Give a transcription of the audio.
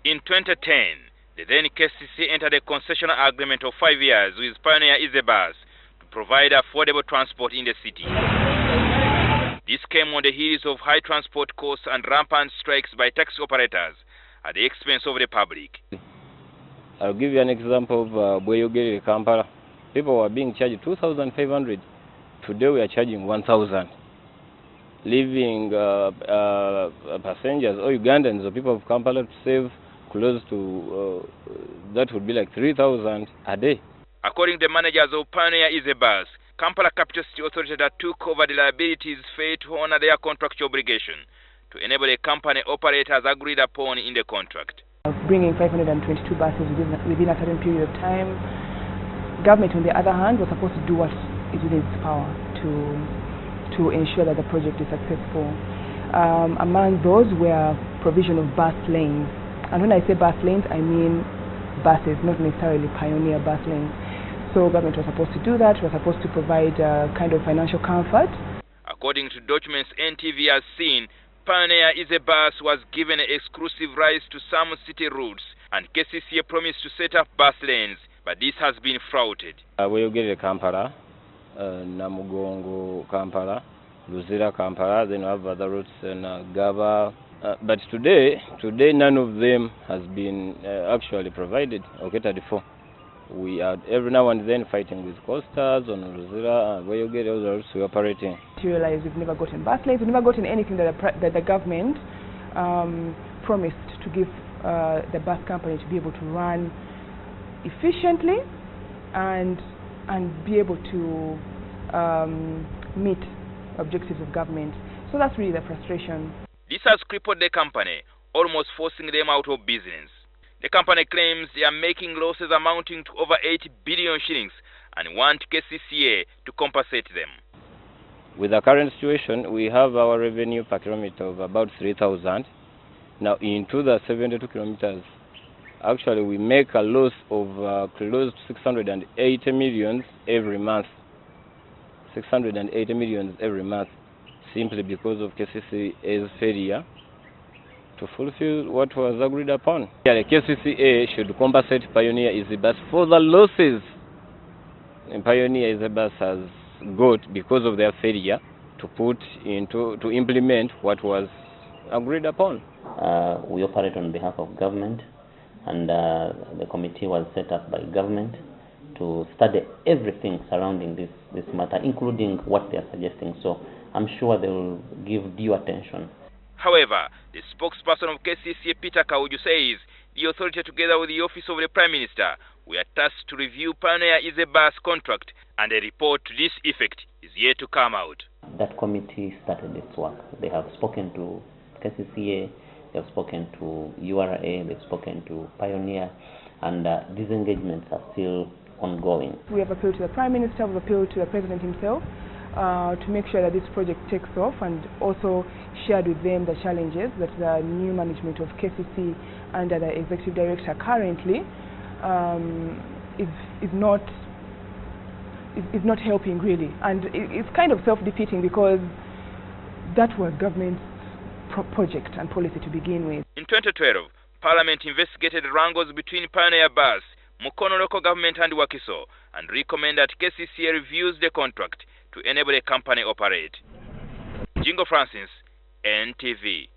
In 2010, the then KCCA entered a concessional agreement of 5 years with Pioneer Bus to provide affordable transport in the city. This came on the heels of high transport costs and rampant strikes by taxi operators at the expense of the public. I'll give you an example of Bweyogere, Kampala. People were being charged 2,500. Today we are charging 1,000. Leaving passengers or Ugandans or people of Kampala to save close to, that would be like 3,000 a day. According to the managers of Pioneer Bus, Kampala Capital City Authority that took over the liabilities failed to honor their contractual obligation to enable the company operate as agreed upon in the contract. Bringing 522 buses within a certain period of time. Government, on the other hand, was supposed to do what is within its power to ensure that the project is successful. Among those were provision of bus lanes. And when I say bus lanes, I mean buses, not necessarily Pioneer bus lanes. So government was supposed to do that, was supposed to provide kind of financial comfort. According to documents NTV has seen, Pioneer Bus was given exclusive rights to some city routes, and KCCA promised to set up bus lanes, but this has been flouted. Bweyogere Kampala, Namugongo Kampala, Luzira Kampala, then we have other routes in Gaba. But today none of them has been actually provided or catered for. We are every now and then fighting with coasters on Luzira, Bweyogere, other routes we're operating. To realize we've never gotten bus lanes, we've never gotten anything that the government promised to give the bus company to be able to run efficiently and be able to meet objectives of government. So that's really the frustration. This has crippled the company, almost forcing them out of business. The company claims they are making losses amounting to over 80 billion shillings and want KCCA to compensate them. With the current situation, we have our revenue per kilometer of about 3,000. Now, into the 72 kilometers, actually we make a loss of close to 680 million every month. 680 million every month, simply because of KCCA's failure to fulfill what was agreed upon. The KCCA should compensate Pioneer Bus for the losses Pioneer Bus has got because of their failure to implement what was agreed upon. We operate on behalf of government, and the committee was set up by government to study everything surrounding this matter, including what they are suggesting. So I'm sure they will give due attention. However, the spokesperson of KCCA, Peter Kauju, says the authority, together with the Office of the Prime Minister, were tasked to review Pioneer Bus contract, and a report to this effect is yet to come out. That committee started its work. They have spoken to KCCA, they have spoken to URA, they've spoken to Pioneer, and these engagements are still ongoing. We have appealed to the Prime Minister, we've appealed to the President himself to make sure that this project takes off, and also shared with them the challenges that the new management of KCC under the Executive Director currently is not helping really, and it's kind of self-defeating because that was government's project and policy to begin with. In 2012, Parliament investigated wrangles between Pioneer Bus, Mukono local government and Wakiso, and recommended that KCCA reviews the contract to enable the company operate. Jingo Francis, NTV.